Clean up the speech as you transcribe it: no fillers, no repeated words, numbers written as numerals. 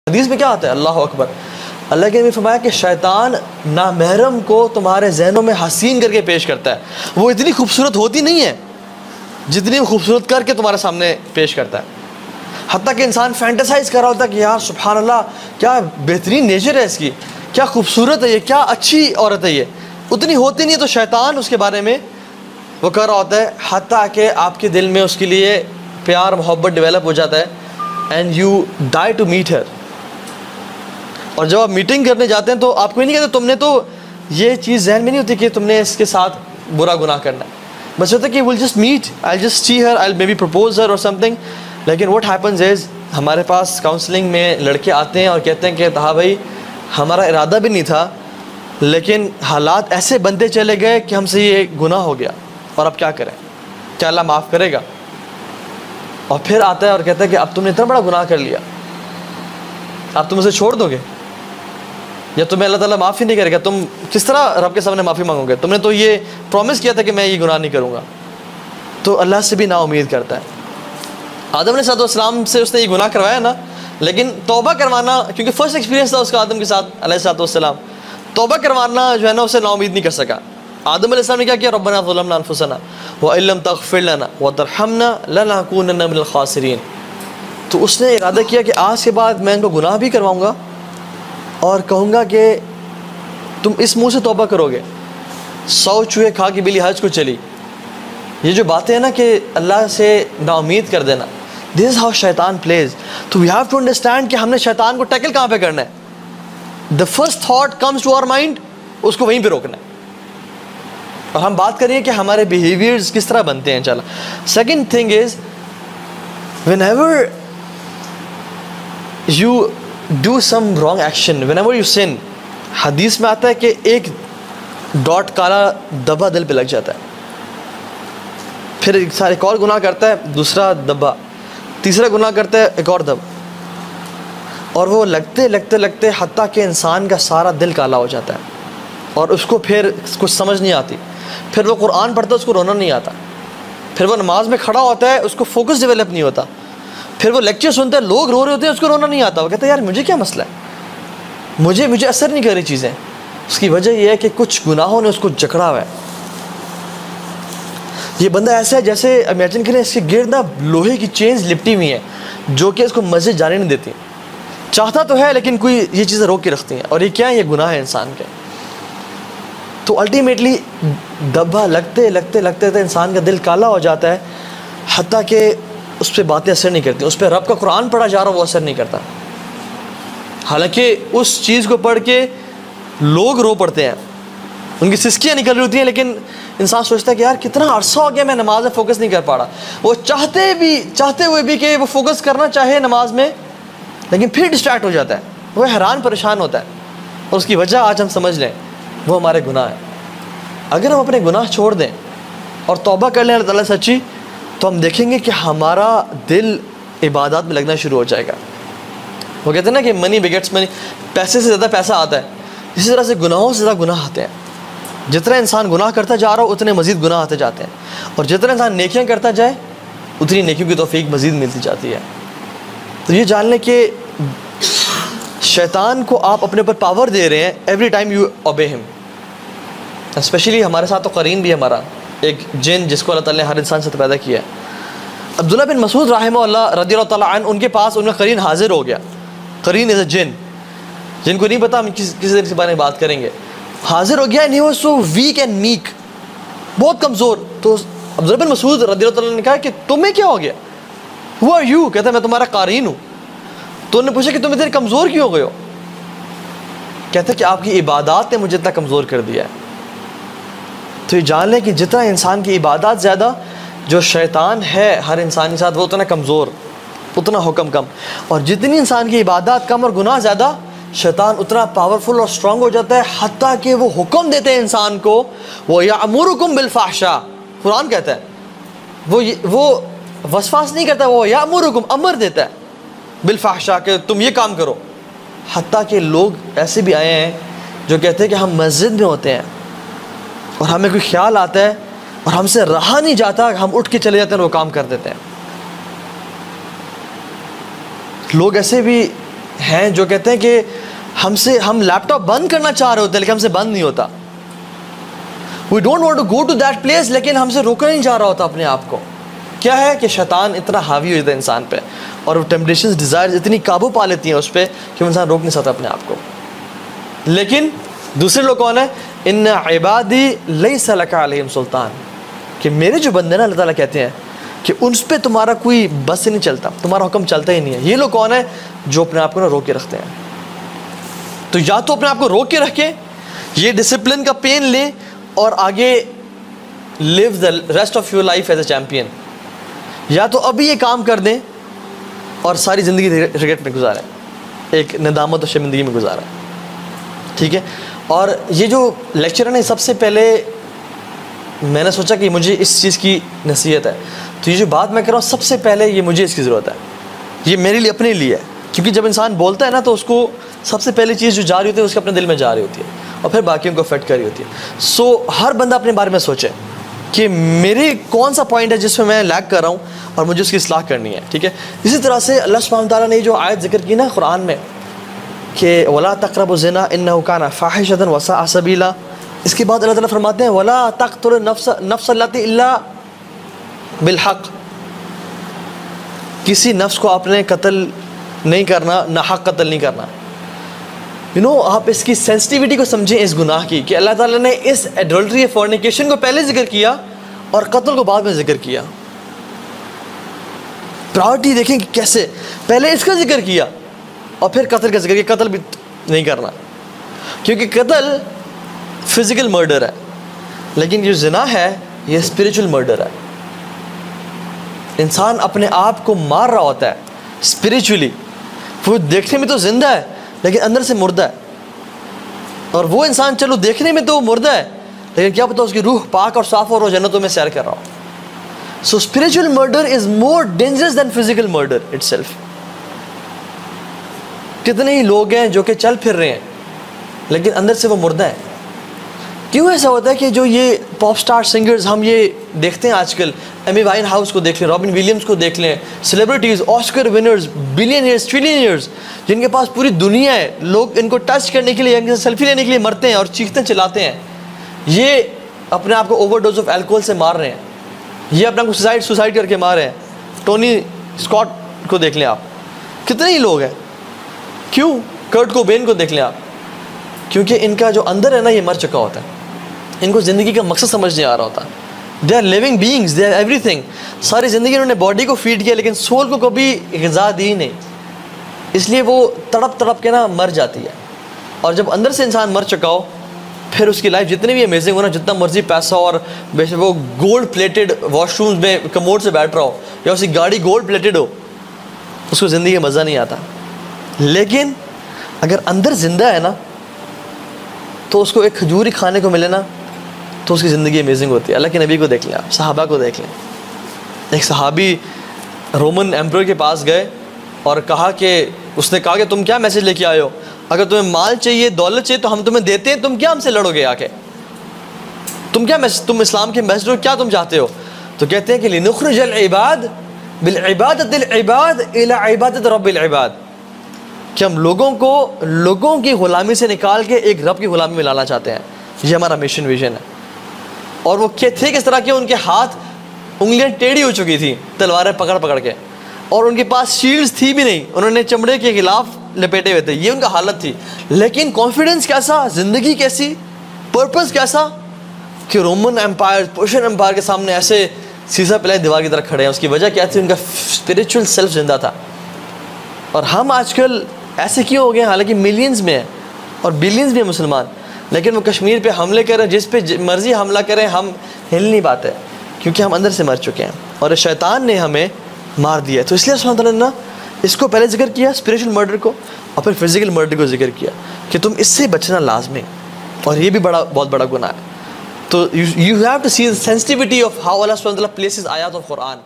हदीस में क्या आता है? अल्लाह अकबर। अल्लाह के नबी फरमाया कि शैतान नामहरम को तुम्हारे जहनों में हसीन करके पेश करता है। वो इतनी खूबसूरत होती नहीं है जितनी वो खूबसूरत करके तुम्हारे सामने पेश करता है। हत्ता कि इंसान फैंटेसाइज कर रहा होता है कि यार सुभान अल्लाह, क्या बेहतरीन नेचर है इसकी, क्या खूबसूरत है ये, क्या अच्छी औरत है ये। उतनी होती नहीं है तो शैतान उसके बारे में वो कर रहा होता है, हत्ता कि आपके दिल में उसके लिए प्यार मोहब्बत डेवलप हो जाता है and you die to meet her. और जब आप मीटिंग करने जाते हैं तो आपको ही नहीं कहते, तुमने तो ये चीज़ जहन में नहीं होती कि तुमने इसके साथ बुरा गुनाह करना है। बस होता है कि will just meet, I just see her, I may be propose her और समथिंग। लेकिन व्हाट हैपन्स इज, हमारे पास काउंसलिंग में लड़के आते हैं और कहते हैं कि हाँ भाई हमारा इरादा भी नहीं था लेकिन हालात ऐसे बनते चले गए कि हमसे ये गुनाह हो गया और अब क्या करें, क्या अल्लाह माफ़ करेगा। और फिर आता है और कहता है कि अब तुमने इतना बड़ा गुनाह कर लिया, अब तुम उसे छोड़ दोगे या तुम्हें अल्लाह ताला माफ़ी नहीं करेगा, तुम किस तरह रब के सामने माफ़ी मांगोगे, तुमने तो ये प्रॉमिस किया था कि मैं ये गुनाह नहीं करूँगा। तो अल्लाह से भी ना उम्मीद करता है। आदम अलैहिस्सलाम से उसने ये गुनाह करवाया ना, लेकिन तौबा करवाना, क्योंकि फर्स्ट एक्सपीरियंस था उसका आदम के साथ अलैहिस्सलाम, तौबा करवाना जो है ना उसे ना उम्मीद नहीं कर सका। आदम अलैहिस्सलाम ने क्या किया, रब्बना ज़लमना अनफुसना व इल्लम तग़फिर लना व तरहमना लनकूनन्ना मिनल खासिरीन। तो उसने इरादा किया कि आज के बाद मैं इनको गुनाह भी करवाऊँगा और कहूँगा कि तुम इस मुँह से तौबा करोगे। 100 चूहे खा के बिल्ली हज को चली, ये जो बातें हैं ना कि अल्लाह से नाउमीद कर देना, दिस इज़ हाउ शैतान प्लेज। तो वी हैव टू अंडरस्टैंड कि हमने शैतान को टैकल कहाँ पे करना है। The first thought comes to our mind, उसको वहीं पे रोकना है। और हम बात करिए कि हमारे बिहेवियर्स किस तरह बनते हैं। चला, second thing is whenever you do some wrong action, whenever you sin, हदीस में आता है कि एक डॉट काला धब्बा दिल पे लग जाता है, फिर एक और गुनाह करता है, दूसरा धब्बा, तीसरा गुनाह करता है, एक और धब्बा, और वो लगते लगते लगते हत्ता कि इंसान का सारा दिल काला हो जाता है और उसको फिर कुछ समझ नहीं आती। फिर वो कुरान पढ़ता है, उसको रोना नहीं आता। फिर वो नमाज में खड़ा होता है, उसको फोकस डेवलप नहीं होता। फिर वो लेक्चर सुनता है, लोग रो रहे होते हैं, उसको रोना नहीं आता। वो कहता है यार मुझे क्या मसला है, मुझे असर नहीं कर रही चीज़ें। उसकी वजह यह है कि कुछ गुनाहों ने उसको जकड़ा हुआ है। ये बंदा ऐसा है जैसे इमेजिन करें इसके गिर्द ना लोहे की चेन्स लिपटी हुई हैं जो कि इसको मस्जिद जाने नहीं देती। चाहता तो है लेकिन कोई ये चीज़ें रोक के रखती हैं, और ये क्या है, ये गुनाह है इंसान के। तो अल्टीमेटली धब्बा लगते लगते लगते तो इंसान का दिल काला हो जाता है, हत्ता कि उस पर बातें असर नहीं करती। उस पर रब का कुरान पढ़ा जा रहा हो वो असर नहीं करता, हालांकि उस चीज़ को पढ़ के लोग रो पड़ते हैं, उनकी सिस्कियाँ निकल रही होती हैं, लेकिन इंसान सोचता है कि यार कितना अरसा हो गया मैं नमाज में फ़ोकस नहीं कर पा रहा। वो चाहते हुए भी कि वो फ़ोकस करना चाहे नमाज में, लेकिन फिर डिस्ट्रैक्ट हो जाता है, वो हैरान परेशान होता है। और उसकी वजह आज हम समझ लें, वो हमारे गुनाह है। अगर हम अपने गुनाह छोड़ दें और तौबा कर लें अल्लाह ताला सच्ची, तो हम देखेंगे कि हमारा दिल इबादत में लगना शुरू हो जाएगा। वो कहते हैं ना कि मनी बिगेट्स मनी, पैसे से ज़्यादा पैसा आता है। इसी तरह से गुनाहों से ज़्यादा गुनाह आते हैं। जितना इंसान गुनाह करता जा रहा हो उतने मज़ीद गुनाह आते जाते हैं, और जितना इंसान नेकियां करता जाए उतनी नेकियों की तौफीक मज़ीद मिलती जाती है। तो ये जान लें कि शैतान को आप अपने ऊपर पावर दे रहे हैं every time you obey him. Specially हमारे साथ तो करीन भी है हमारा, एक जिन जिसको अल्लाह ताला ने हर इंसान से पैदा किया है। अब्दुल्ला बिन मसूद रहमहुल्लाह रज़ियल्लाहु ताला अन्हु, उनके पास उनका करीन हाजिर हो गया। करीन इज़ अ जिन, जिनको नहीं पता हम किसी दिन के बारे में बात करेंगे। हाजिर हो गया and he was so weak and meek, बहुत कमज़ोर। तो अब्दुल्ला बिन मसूद रज़ियल्लाहु ताला ने कहा कि तुम्हें क्या हो गया, हु आर यू? कहता मैं तुम्हारा कारीन हूँ। तो उन्होंने पूछा कि तुम इतने कमज़ोर क्यों हो गए हो? कहते कि आपकी इबादत ने मुझे इतना कमज़ोर कर दिया है। तो ये जान लें कि जितना इंसान की इबादत ज़्यादा, जो शैतान है हर इंसान के साथ वो उतना कमज़ोर, उतना हुक्म कम। और जितनी इंसान की इबादत कम और गुनाह ज़्यादा, शैतान उतना पावरफुल और स्ट्रॉन्ग हो जाता है, हत्ता कि वो हुक्म देते हैं इंसान को, वो यामुरुकुम बिल फ़ाहशा, कुरान कहता है, वो वसवास नहीं करता, वो यामुरुकुम अमर देता है बिल फ़ाहशा कि तुम ये काम करो। हत्ता कि लोग ऐसे भी आए हैं जो कहते हैं कि हम मस्जिद में होते हैं और हमें कोई ख्याल आता है और हमसे रहा नहीं जाता, हम उठ के चले जाते हैं और वो काम कर देते हैं। लोग ऐसे भी हैं जो कहते हैं कि हम लैपटॉप बंद करना चाह रहे होते हैं लेकिन हमसे बंद नहीं होता। We don't want to go to that place, लेकिन हमसे रोका नहीं जा रहा होता अपने आप को। क्या है कि शैतान इतना हावी हो जाता है इंसान पे, और वो टेम्पटेशंस, डिज़ायर्स इतनी काबू पा लेती हैं उस पर कि वो इंसान रोक नहीं सकता अपने आप को। लेकिन दूसरे लोग कौन है? इन्ना इबादी लैसा लका अलैहिम सुल्तान, कि मेरे जो बंदे ना, अल्लाह ताला कहते हैं कि उन पर तुम्हारा कोई बस ही नहीं चलता, तुम्हारा हुक्म चलता ही नहीं है। ये लोग कौन है? जो अपने आप को ना रोक के रखते हैं। तो या तो अपने आप को रोक के रखें, ये डिसिप्लिन का पेन लें और आगे live the rest of your life as a champion, या तो अभी ये काम कर दें और सारी ज़िंदगी रिग्रेट में गुजारें, एक नदामत और शर्मिंदगी में गुजारें। ठीक है। और ये जो लेक्चर है ना, सबसे पहले मैंने सोचा कि मुझे इस चीज़ की नसीहत है, तो ये जो बात मैं कर रहा हूँ सबसे पहले ये मुझे इसकी ज़रूरत है, ये मेरे लिए, अपने लिए है। क्योंकि जब इंसान बोलता है ना तो उसको सबसे पहली चीज़ जो जा रही होती है उसके अपने दिल में जा रही होती है और फिर बाकियों को अफेक्ट कर रही होती है। सो हर बंदा अपने बारे में सोचे कि मेरे कौन सा पॉइंट है जिसमें मैं लैग कर रहा हूँ और मुझे उसकी इस्लाह करनी है। ठीक है। इसी तरह से अल्लाह सुब्हानहू तआला ने जो आयत जिक्र की ना कुरान में कि वला तक़रबु ज़िना इन्नहु काना फ़ाहिशतन व साअ सबीला, इसके बाद अल्लाह ताला फरमाते हैं वला तक़तुलु नफ्स अल्लती इल्ला बिलहक़, किसी नफ्स को आपने कत्ल नहीं करना, नाहक कत्ल नहीं करना। आप इसकी सेंसिटिविटी को समझें इस गुनाह की, कि अल्लाह ताला ने इस एडल्ट्री, फॉर्निकेशन को पहले जिक्र किया और कत्ल को बाद में जिक्र किया। प्रायोरिटी देखें कि कैसे पहले इसका जिक्र किया और फिर कत्ल का जिक्र किया। कत्ल भी नहीं करना, क्योंकि कत्ल फिजिकल मर्डर है, लेकिन जो जिना है ये स्पिरिचुअल मर्डर है। इंसान अपने आप को मार रहा होता है स्पिरिचुअली। वो देखने में तो जिंदा है लेकिन अंदर से मुर्दा है, और वो इंसान चलो देखने में तो मुर्दा है लेकिन क्या पता उसकी रूह पाक और साफ और वो जन्नतों में सैर कर रहा हो। सो spiritual murder is more dangerous than physical murder itself. कितने ही लोग हैं जो कि चल फिर रहे हैं लेकिन अंदर से वो मुर्दा है। क्यों ऐसा होता है कि जो ये पॉप स्टार सिंगर्स हम ये देखते हैं आजकल, एमी वाइन हाउस को देख लें, रॉबिन विलियम्स को देख लें, सेलिब्रिटीज़, ऑस्कर विनर्स, बिलियनियर्स, ट्रिलियनियर्स, जिनके पास पूरी दुनिया है, लोग इनको टच करने के लिए, इनसे सेल्फी लेने के लिए मरते हैं और चीखते चिल्लाते हैं। ये अपने आप को ओवरडोज ऑफ अल्कोहल से मार रहे हैं, ये अपने आप को सुसाइड करके मार रहे हैं। टोनी स्कॉट को देख लें आप, कितने ही लोग हैं। क्यों? कर्ट कोबेन को देख लें आप, क्योंकि इनका जो अंदर है ना ये मर चुका होता है, इनको ज़िंदगी का मकसद समझ नहीं आ रहा होता। They are living beings, they are everything. सारी ज़िंदगी उन्होंने बॉडी को फीड किया लेकिन सोल को कभी ग़िज़ा दी नहीं, इसलिए वो तड़प तड़प के ना मर जाती है। और जब अंदर से इंसान मर चुका हो फिर उसकी लाइफ जितनी भी अमेजिंग हो ना, जितना मर्जी पैसा और बेशक वो गोल्ड प्लेटेड वॉशरूम्स में कमोड से बैठ रहा हो या उसकी गाड़ी गोल्ड प्लेटेड हो, उसको ज़िंदगी में मज़ा नहीं आता। लेकिन अगर अंदर ज़िंदा है ना तो उसको एक खजूर ही खाने को मिले ना तो उसकी ज़िंदगी अमेजिंग होती है। अल्लाह के नबी को देख लें आप, सहाबा को देख लें। एक सहाबी रोमन एम्परर के पास गए और कहा कि उसने कहा कि तुम क्या मैसेज लेके आए हो? अगर तुम्हें माल चाहिए, दौलत चाहिए तो हम तुम्हें देते हैं, तुम क्या हमसे लड़ोगे आके? तुम क्या मैसेज, तुम इस्लाम के मैसेज हो, क्या तुम चाहते हो? तो कहते हैं कि लिनुखरिजल इबाद बिल इबादतिल इबाद इला इबादत रब्बिल इबाद, कि हम लोगों की ग़ुलामी से निकाल के एक रब की ग़ुलामी में लाना चाहते हैं। ये हमारा मिशन विजन है। और वो थे किस तरह के? उनके हाथ, उंगलियां टेढ़ी हो चुकी थी तलवारें पकड़ पकड़ के, और उनके पास शील्ड्स थी भी नहीं, उन्होंने चमड़े के खिलाफ लपेटे हुए थे। ये उनका हालत थी। लेकिन कॉन्फिडेंस कैसा, ज़िंदगी कैसी, पर्पस कैसा कि रोमन एम्पायर, पर्शियन एम्पायर के सामने ऐसे सीसा पिलाई दीवार की तरह खड़े हैं। उसकी वजह क्या थी? उनका स्पिरिचुअल सेल्फ जिंदा था। और हम आजकल ऐसे क्यों हो गए? हालांकि मिलियंस में है और बिलियंस में है मुसलमान, लेकिन वो कश्मीर पे हमले करें, जिस पे मर्जी हमला करें, हम हिल नहीं पाते क्योंकि हम अंदर से मर चुके हैं और शैतान ने हमें मार दिया। तो इसलिए सुब्हान अल्लाह ने इसको पहले जिक्र किया, स्पिरिचुअल मर्डर को, और फिर फिजिकल मर्डर को जिक्र किया कि तुम इससे बचना लाजमी, और ये भी बहुत बड़ा गुनाह है। तो you have to see the sensitivity of how Allah सुब्हान अल्लाह प्लेसेस आयत ऑफ कुरान।